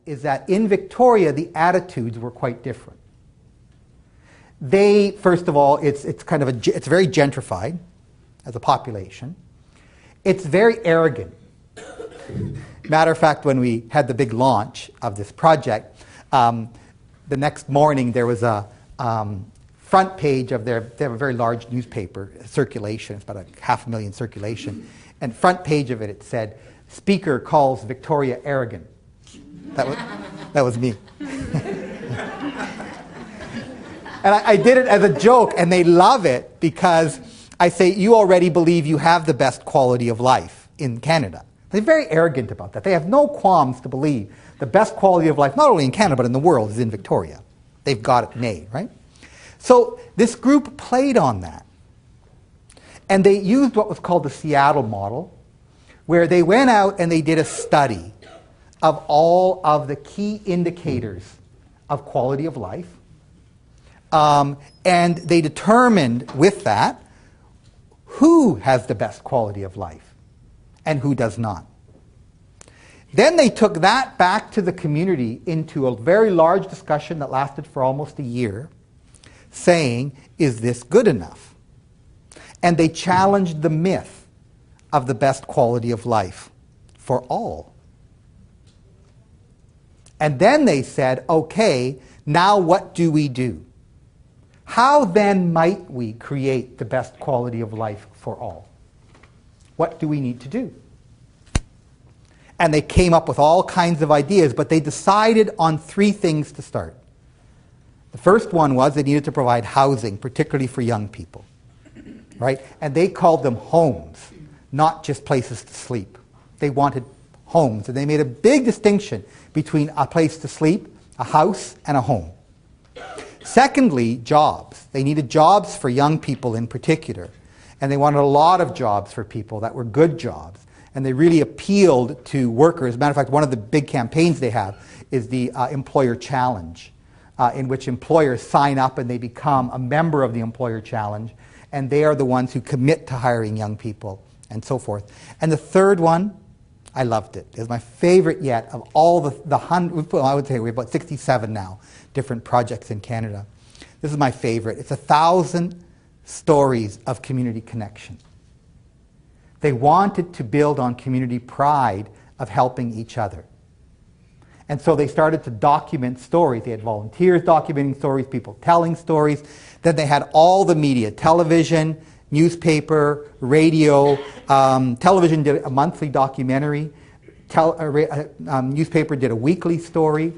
is that in Victoria, the attitudes were quite different. They, first of all, it's very gentrified as a population. It's very arrogant. Matter of fact, when we had the big launch of this project, the next morning there was a front page of they have a very large newspaper circulation. It's about 500,000 circulation. And front page of it, it said, "Speaker calls Victoria arrogant." That was me. And I did it as a joke, and they love it because I say, you already believe you have the best quality of life in Canada. They're very arrogant about that. They have no qualms to believe the best quality of life, not only in Canada, but in the world, is in Victoria. They've got it made, right? So this group played on that. And they used what was called the Seattle model, where they went out and they did a study of all of the key indicators of quality of life. And they determined with that who has the best quality of life and who does not. Then they took that back to the community into a very large discussion that lasted for almost a year, saying, is this good enough? And they challenged the myth of the best quality of life for all. And then they said, okay, now what do we do? How then might we create the best quality of life for all? What do we need to do? And they came up with all kinds of ideas, but they decided on 3 things to start. The first one was they needed to provide housing, particularly for young people, right? And they called them homes, not just places to sleep. They wanted homes, and they made a big distinction between a place to sleep, a house, and a home. Secondly, jobs. They needed jobs for young people in particular, and they wanted a lot of jobs for people that were good jobs, and they really appealed to workers. As a matter of fact, one of the big campaigns they have is the Employer Challenge, in which employers sign up and they become a member of the Employer Challenge, and they are the ones who commit to hiring young people, and so forth. And the third one, I loved it. It was my favorite yet of all the hundred, I would say we have about 67 now, different projects in Canada. This is my favorite. It's 1,000 stories of community connection. They wanted to build on community pride of helping each other. And so they started to document stories. They had volunteers documenting stories, people telling stories. Then they had all the media, television, newspaper, radio. Television did a monthly documentary. Newspaper did a weekly story.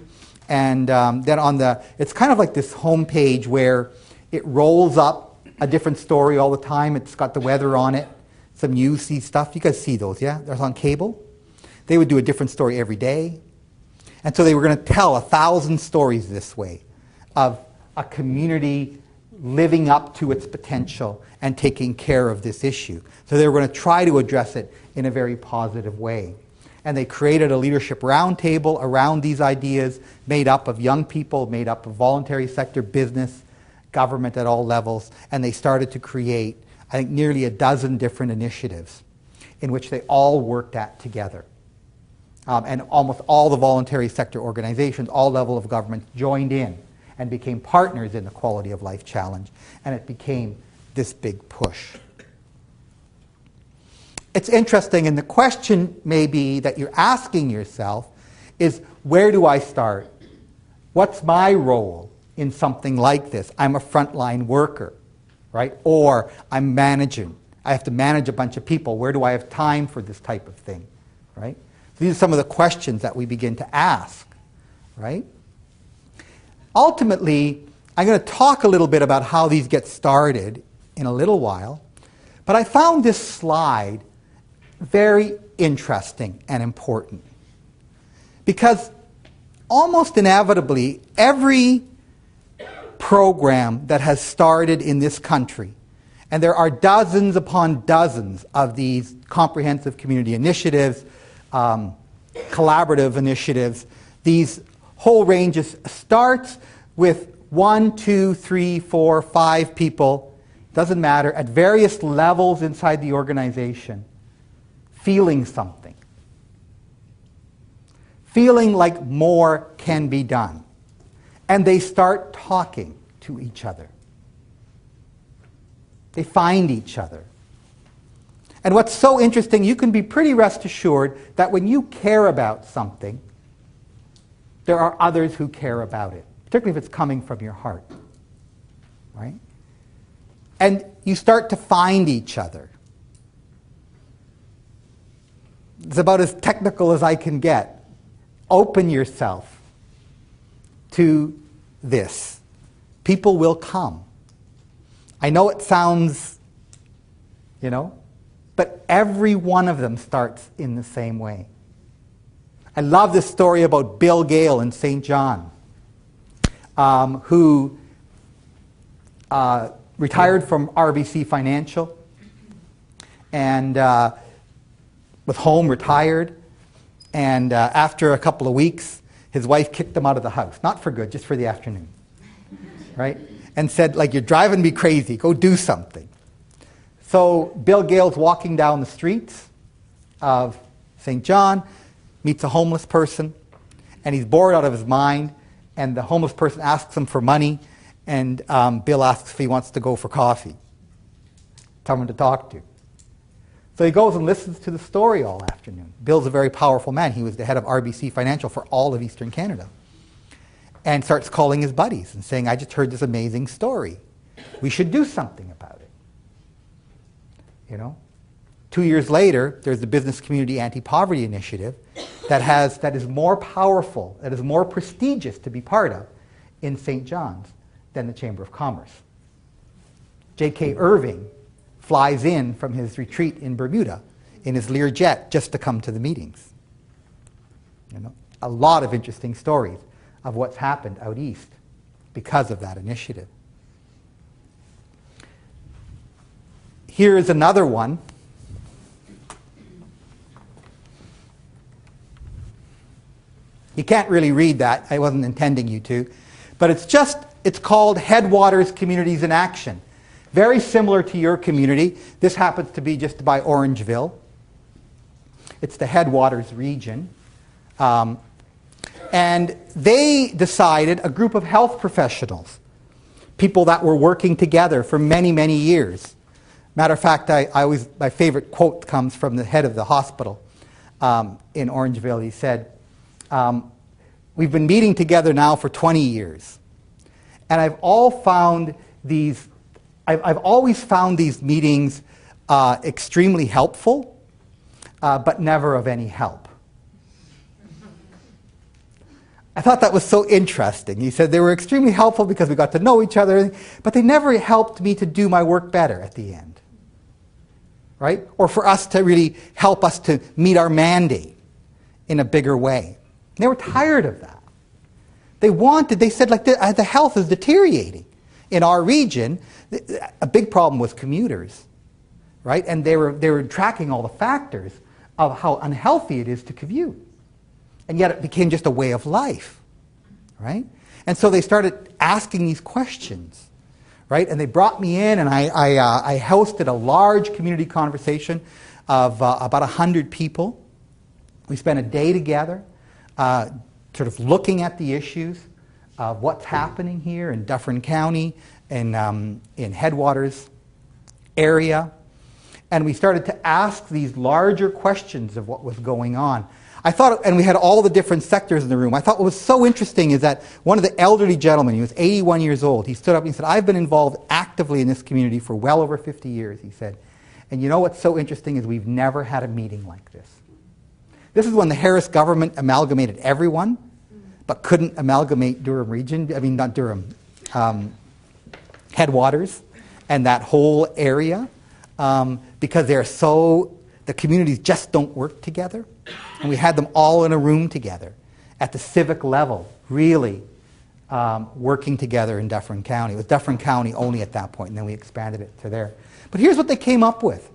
And then it's kind of like this homepage where it rolls up a different story all the time. It's got the weather on it, some newsy stuff. You guys see those, yeah? They're on cable. They would do a different story every day. And so they were going to tell 1,000 stories this way of a community living up to its potential and taking care of this issue. So they were going to try to address it in a very positive way. And they created a leadership roundtable around these ideas, made up of young people, made up of voluntary sector, business, government at all levels. And they started to create, I think, nearly a dozen different initiatives in which they all worked at together. And almost all the voluntary sector organizations, all levels of government joined in and became partners in the Quality of Life Challenge. And it became this big push. It's interesting, and the question maybe that you're asking yourself is, where do I start? What's my role in something like this? I'm a frontline worker, right? Or I'm managing. I have to manage a bunch of people. Where do I have time for this type of thing, right? So these are some of the questions that we begin to ask, right? Ultimately, I'm going to talk a little bit about how these get started in a little while, but I found this slide very interesting and important because almost inevitably every program that has started in this country, and there are dozens upon dozens of these comprehensive community initiatives, collaborative initiatives, these whole ranges starts with 1, 2, 3, 4, 5 people, doesn't matter, at various levels inside the organization, feeling something feeling like more can be done. And they start talking to each other. They find each other. And what's so interesting, you can be pretty rest assured that when you care about something, there are others who care about it, particularly if it's coming from your heart. Right? And you start to find each other. It's about as technical as I can get. Open yourself to this. People will come. I know it sounds, but every one of them starts in the same way. I love this story about Bill Gale in St. John, who retired from RBC Financial and was home, retired, and after a couple of weeks, his wife kicked him out of the house. Not for good, just for the afternoon. Right? And said, you're driving me crazy, go do something. So Bill Gale's walking down the streets of St. John, meets a homeless person, and he's bored out of his mind, and the homeless person asks him for money, and Bill asks if he wants to go for coffee. Someone to talk to. So he goes and listens to the story all afternoon. Bill's a very powerful man. He was the head of RBC Financial for all of Eastern Canada. And starts calling his buddies and saying, I just heard this amazing story. We should do something about it. 2 years later, there's the Business Community Anti-Poverty Initiative that is more powerful, that is more prestigious to be part of in St. John's than the Chamber of Commerce. J.K. Irving flies in from his retreat in Bermuda in his Learjet just to come to the meetings. A lot of interesting stories of what's happened out east because of that initiative. Here is another one. You can't really read that. I wasn't intending you to. But it's called Headwaters Communities in Action. Very similar to your community. This happens to be just by Orangeville. It's the Headwaters region. And they decided, a group of health professionals, people that were working together for many, many years. Matter of fact, my favorite quote comes from the head of the hospital in Orangeville. He said, we've been meeting together now for 20 years. And I've always found these meetings extremely helpful, but never of any help. I thought that was so interesting. He said they were extremely helpful because we got to know each other, but they never helped me to do my work better at the end. Right? Or for us to really help us to meet our mandate in a bigger way. And they were tired of that. They said the health is deteriorating in our region. A big problem was commuters. Right? And they were tracking all the factors of how unhealthy it is to commute. And yet it became just a way of life, right? And so they started asking these questions, right? And they brought me in, and I hosted a large community conversation of about 100 people. We spent a day together, sort of looking at the issues of what's happening here in Dufferin County, in Headwaters area. And we started to ask these larger questions of what was going on. I thought, and we had all the different sectors in the room. I thought what was so interesting is that one of the elderly gentlemen, he was 81 years old, he stood up and he said, I've been involved actively in this community for well over 50 years, he said. And you know what's so interesting is we've never had a meeting like this. This is when the Harris government amalgamated everyone, but couldn't amalgamate Durham Region, not Durham, Headwaters and that whole area, because the communities just don't work together. And we had them all in a room together at the civic level, really working together in Dufferin County. It was Dufferin County only at that point, and then we expanded it to there. But here's what they came up with.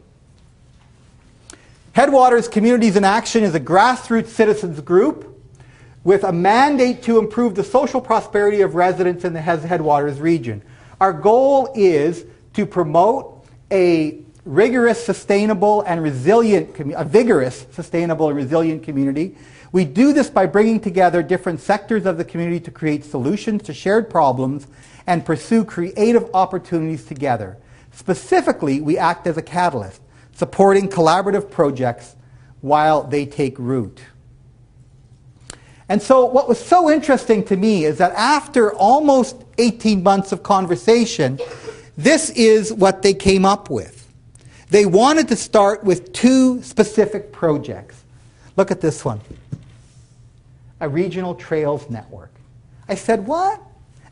Headwaters Communities in Action is a grassroots citizens group with a mandate to improve the social prosperity of residents in the Headwaters region. Our goal is to promote a rigorous, sustainable, and resilient, a vigorous, sustainable, and resilient community. We do this by bringing together different sectors of the community to create solutions to shared problems and pursue creative opportunities together. Specifically, we act as a catalyst, supporting collaborative projects while they take root. And so what was so interesting to me is that after almost 18 months of conversation, this is what they came up with. They wanted to start with two specific projects. Look at this one. A regional trails network. I said, what?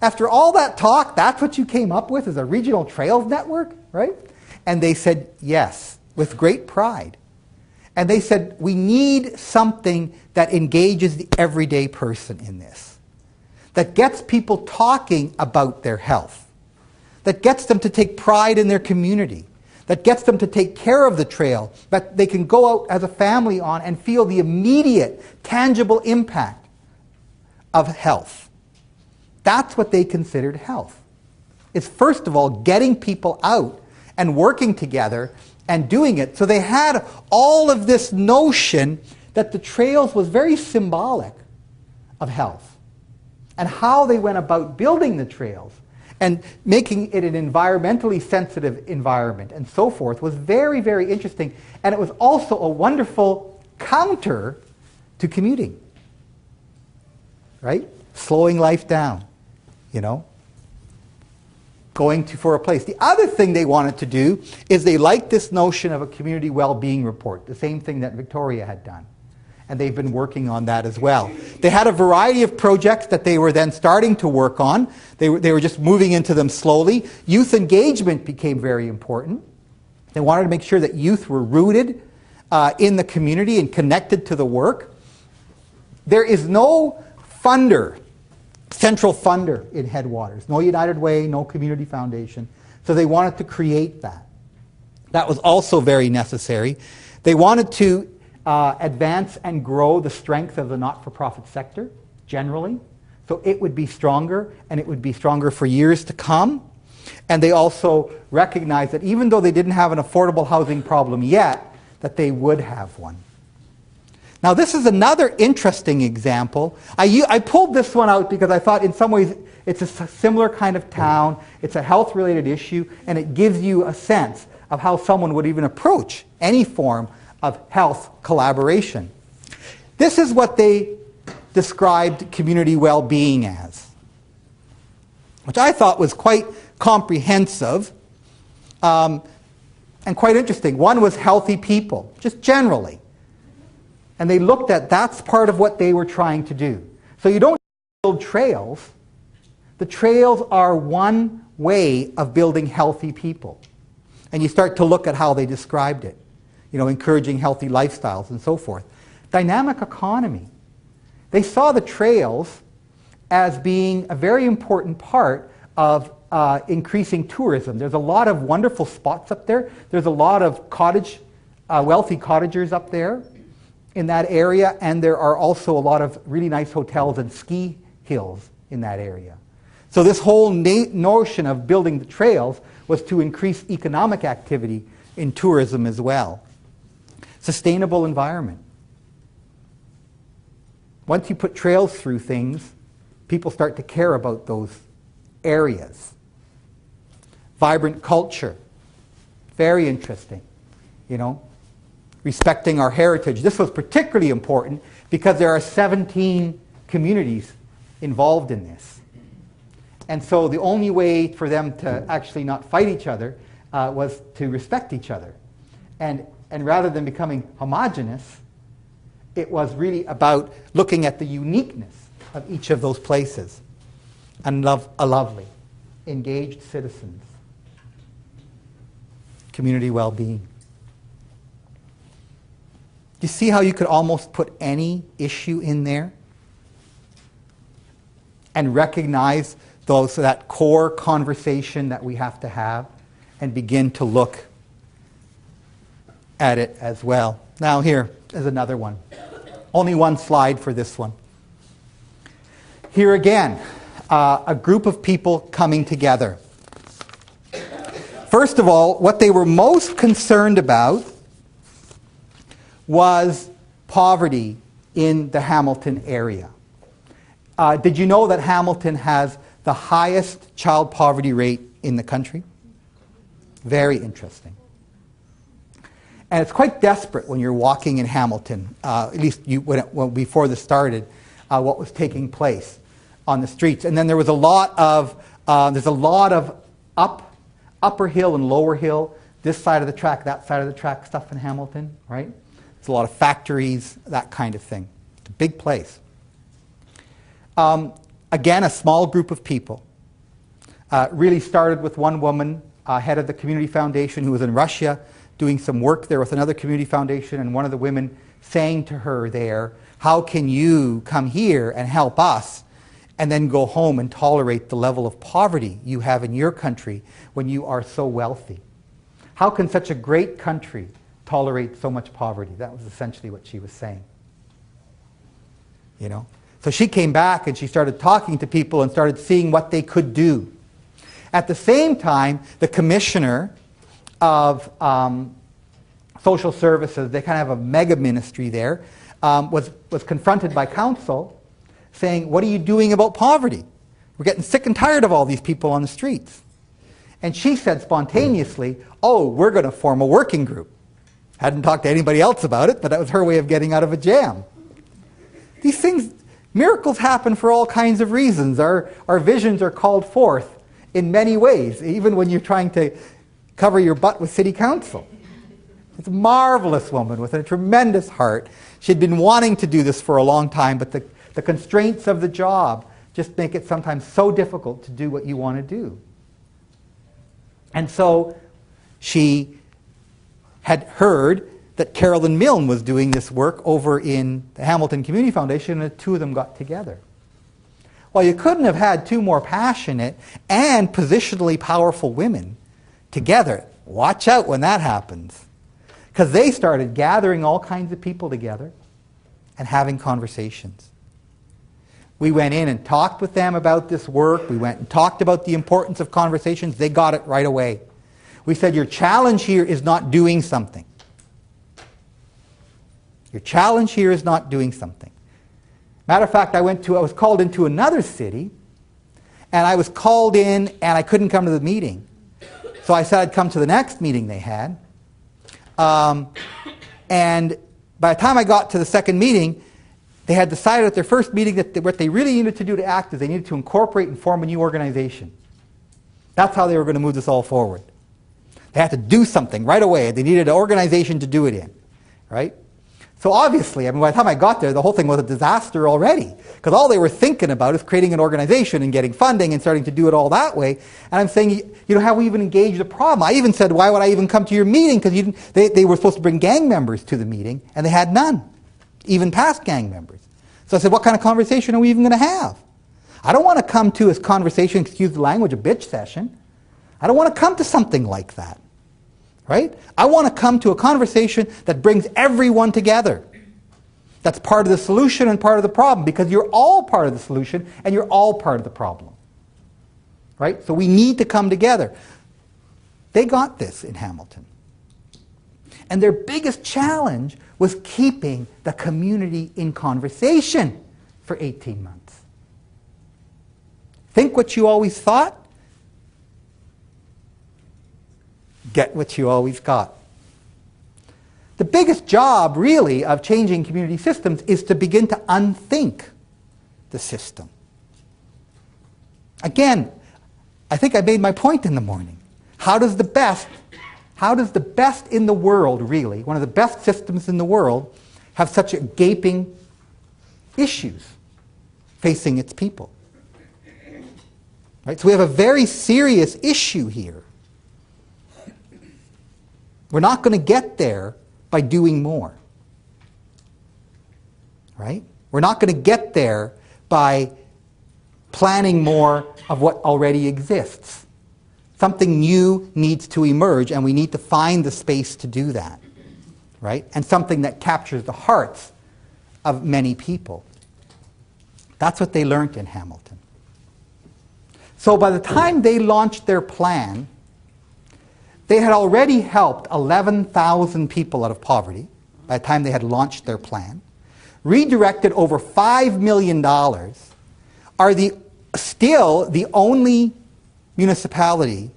After all that talk, that's what you came up with, is a regional trails network, right? And they said, yes, with great pride. And they said, we need something that engages the everyday person in this, that gets people talking about their health, that gets them to take pride in their community, that gets them to take care of the trail, that they can go out as a family on and feel the immediate, tangible impact of health. That's what they considered health. It's first of all getting people out and working together and doing it. So they had all of this notion that the trails was very symbolic of health, and how they went about building the trails and making it an environmentally sensitive environment and so forth was very, very interesting. And it was also a wonderful counter to commuting, right? Slowing life down, going for a place. The other thing they wanted to do is they liked this notion of a community well-being report, the same thing that Victoria had done. And they've been working on that as well. They had a variety of projects that they were then starting to work on. They were just moving into them slowly. Youth engagement became very important. They wanted to make sure that youth were rooted in the community and connected to the work. There is no central funder in Headwaters. No United Way, no community foundation. So they wanted to create that. That was also very necessary. They wanted to advance and grow the strength of the not-for-profit sector generally. So it would be stronger, and it would be stronger for years to come. And they also recognized that even though they didn't have an affordable housing problem yet, that they would have one. Now this is another interesting example. I pulled this one out because I thought in some ways it's a similar kind of town, it's a health-related issue, and it gives you a sense of how someone would even approach any form of health collaboration. This is what they described community well-being as, which I thought was quite comprehensive and quite interesting. One was healthy people, just generally. And they looked at that's part of what they were trying to do. So you don't build trails. The trails are one way of building healthy people. And you start to look at how they described it. Encouraging healthy lifestyles and so forth. Dynamic economy. They saw the trails as being a very important part of increasing tourism. There's a lot of wonderful spots up there. There's a lot of wealthy cottagers up there in that area, and there are also a lot of really nice hotels and ski hills in that area. So this whole notion of building the trails was to increase economic activity in tourism as well. Sustainable environment. Once you put trails through things, people start to care about those areas. Vibrant culture. Very interesting. Respecting our heritage. This was particularly important because there are 17 communities involved in this. And so the only way for them to actually not fight each other was to respect each other. And rather than becoming homogenous, it was really about looking at the uniqueness of each of those places. And lovely, engaged citizens. Community well-being. You see how you could almost put any issue in there and recognize that core conversation that we have to have and begin to look at it as well. Now here is another one. Only one slide for this one. Here again, a group of people coming together. First of all, what they were most concerned about was poverty in the Hamilton area. Did you know that Hamilton has the highest child poverty rate in the country? Very interesting. And it's quite desperate when you're walking in Hamilton, at least before this started, what was taking place on the streets. And then there was a lot of, upper hill and lower hill, this side of the track, that side of the track stuff in Hamilton, right? There's a lot of factories, that kind of thing. It's a big place. Again, a small group of people. Really started with one woman, head of the community foundation, who was in Russia doing some work there with another community foundation, and one of the women saying to her there, how can you come here and help us and then go home and tolerate the level of poverty you have in your country when you are so wealthy? How can such a great country tolerate so much poverty? That was essentially what she was saying. You know? So she came back and she started talking to people and started seeing what they could do. At the same time, the commissioner of social services, they kind of have a mega ministry there, was confronted by council saying, what are you doing about poverty? We're getting sick and tired of all these people on the streets. And she said spontaneously, oh, we're going to form a working group. Hadn't talked to anybody else about it, but that was her way of getting out of a jam. These things, miracles happen for all kinds of reasons. Our visions are called forth in many ways, even when you're trying to cover your butt with city council. It's a marvelous woman with a tremendous heart. She'd been wanting to do this for a long time, but the constraints of the job just make it sometimes so difficult to do what you want to do. And so she had heard that Carolyn Milne was doing this work over in the Hamilton Community Foundation, and the two of them got together. Well, you couldn't have had two more passionate and positionally powerful women together. Watch out when that happens. Because they started gathering all kinds of people together and having conversations. We went in and talked with them about this work. We went and talked about the importance of conversations. They got it right away. We said, your challenge here is not doing something. Your challenge here is not doing something. Matter of fact, I was called into another city, and I was called in, and I couldn't come to the meeting. So I said I'd come to the next meeting they had. And by the time I got to the second meeting, they had decided at their first meeting that what they really needed to do to act is they needed to incorporate and form a new organization. That's how they were going to move this all forward. They had to do something right away. They needed an organization to do it in, right? So obviously, I mean, by the time I got there, the whole thing was a disaster already, because all they were thinking about is creating an organization and getting funding and starting to do it all that way. And I'm saying, you know, how we even engage the problem? I even said, why would I even come to your meeting? Because they were supposed to bring gang members to the meeting, and they had none, even past gang members. So I said, what kind of conversation are we even going to have? I don't want to come to a conversation, excuse the language, a bitch session. I don't want to come to something like that. Right? I want to come to a conversation that brings everyone together. That's part of the solution and part of the problem, because you're all part of the solution and you're all part of the problem. Right? So we need to come together. They got this in Hamilton. And their biggest challenge was keeping the community in conversation for 18 months. Think what you always thought. Get what you always got. The biggest job, really, of changing community systems is to begin to unthink the system. Again, I think I made my point in the morning. How does the best in the world, really, one of the best systems in the world, have such gaping issues facing its people? Right? So we have a very serious issue here. We're not going to get there by doing more. Right? We're not going to get there by planning more of what already exists. Something new needs to emerge, and we need to find the space to do that. Right? And something that captures the hearts of many people. That's what they learned in Hamilton. So by the time they launched their plan, They had already helped 11,000 people out of poverty by the time they had launched their plan, redirected over $5 million, are still the only municipality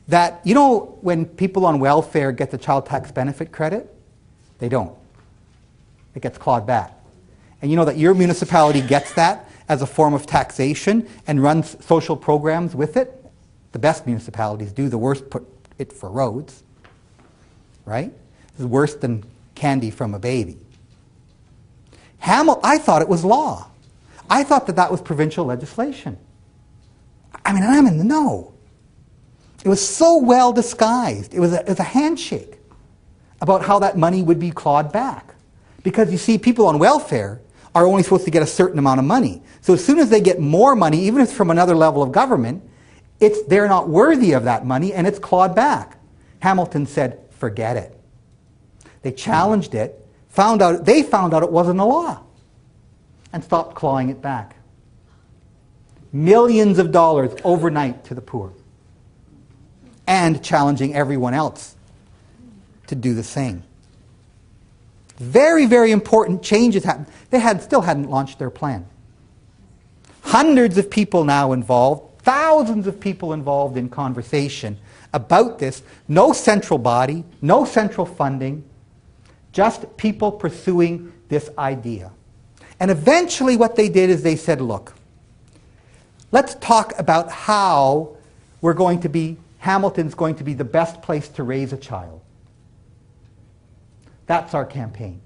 that, you know, when people on welfare get the child tax benefit credit, they don't. It gets clawed back. And you know that your municipality gets that as a form of taxation and runs social programs with it? The best municipalities do, the worst put it for roads, right? It's worse than candy from a baby. I thought it was law. I thought that was provincial legislation. I mean, I'm in the know. It was so well disguised. It was a handshake about how that money would be clawed back. Because you see, people on welfare are only supposed to get a certain amount of money. So as soon as they get more money, even if it's from another level of government, they're not worthy of that money and it's clawed back. Hamilton said, forget it. They challenged it, they found out it wasn't a law, and stopped clawing it back. Millions of dollars overnight to the poor. And challenging everyone else to do the same. Very, very important changes happened. They still hadn't launched their plan. Hundreds of people now involved, thousands of people involved in conversation about this. No central body, no central funding, just people pursuing this idea. And eventually what they did is they said, look, let's talk about how Hamilton's going to be the best place to raise a child. That's our campaign.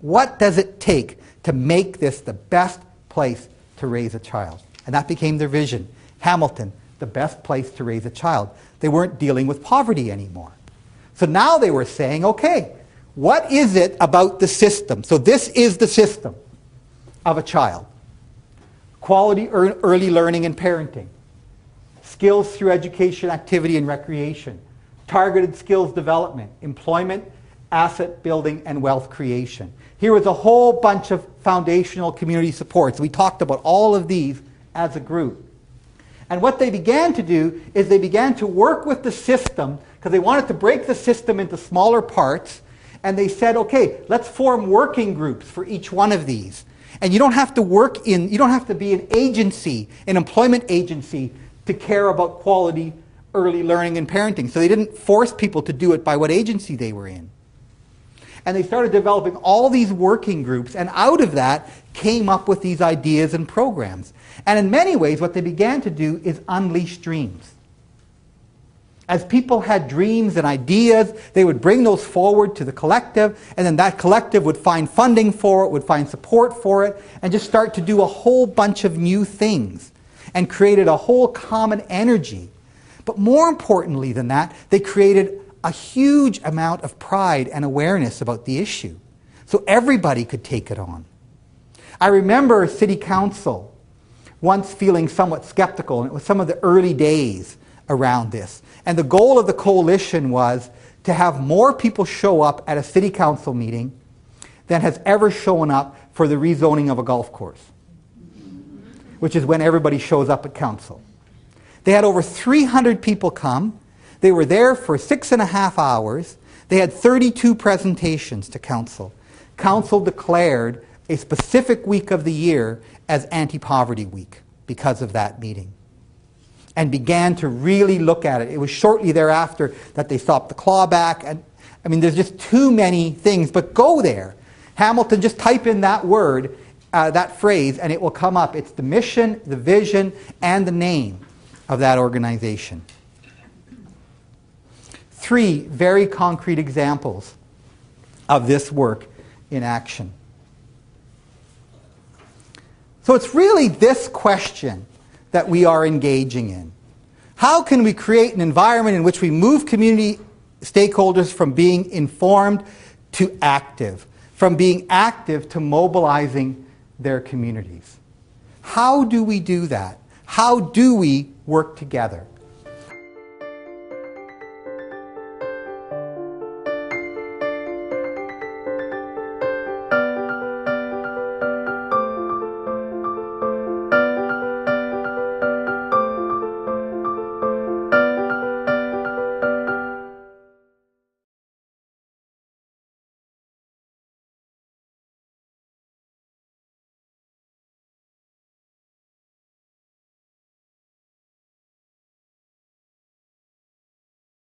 What does it take to make this the best place to raise a child? And that became their vision. Hamilton, the best place to raise a child. They weren't dealing with poverty anymore. So now they were saying, okay, what is it about the system? So this is the system of a child. Quality early learning and parenting. Skills through education, activity, and recreation. Targeted skills development. Employment, asset building, and wealth creation. Here was a whole bunch of foundational community supports. We talked about all of these as a group. And what they began to do is they began to work with the system because they wanted to break the system into smaller parts. And they said, okay, let's form working groups for each one of these. And you don't have to be an agency, an employment agency, to care about quality early learning and parenting. So they didn't force people to do it by what agency they were in. And they started developing all these working groups, and out of that came up with these ideas and programs. And in many ways, what they began to do is unleash dreams. As people had dreams and ideas, they would bring those forward to the collective, and then that collective would find funding for it, would find support for it, and just start to do a whole bunch of new things, and created a whole common energy. But more importantly than that, they created a huge amount of pride and awareness about the issue. So everybody could take it on. I remember City Council once feeling somewhat skeptical, and it was some of the early days around this. And the goal of the coalition was to have more people show up at a City Council meeting than has ever shown up for the rezoning of a golf course, which is when everybody shows up at council. They had over 300 people come. They were there for 6.5 hours. They had 32 presentations to council. Council declared a specific week of the year as Anti-Poverty Week because of that meeting, and began to really look at it. It was shortly thereafter that they stopped the clawback. And I mean, there's just too many things, but go there. Hamilton, just type in that word, that phrase, and it will come up. It's the mission, the vision, and the name of that organization. 3 very concrete examples of this work in action. So it's really this question that we are engaging in. How can we create an environment in which we move community stakeholders from being informed to active, from being active to mobilizing their communities? How do we do that? How do we work together?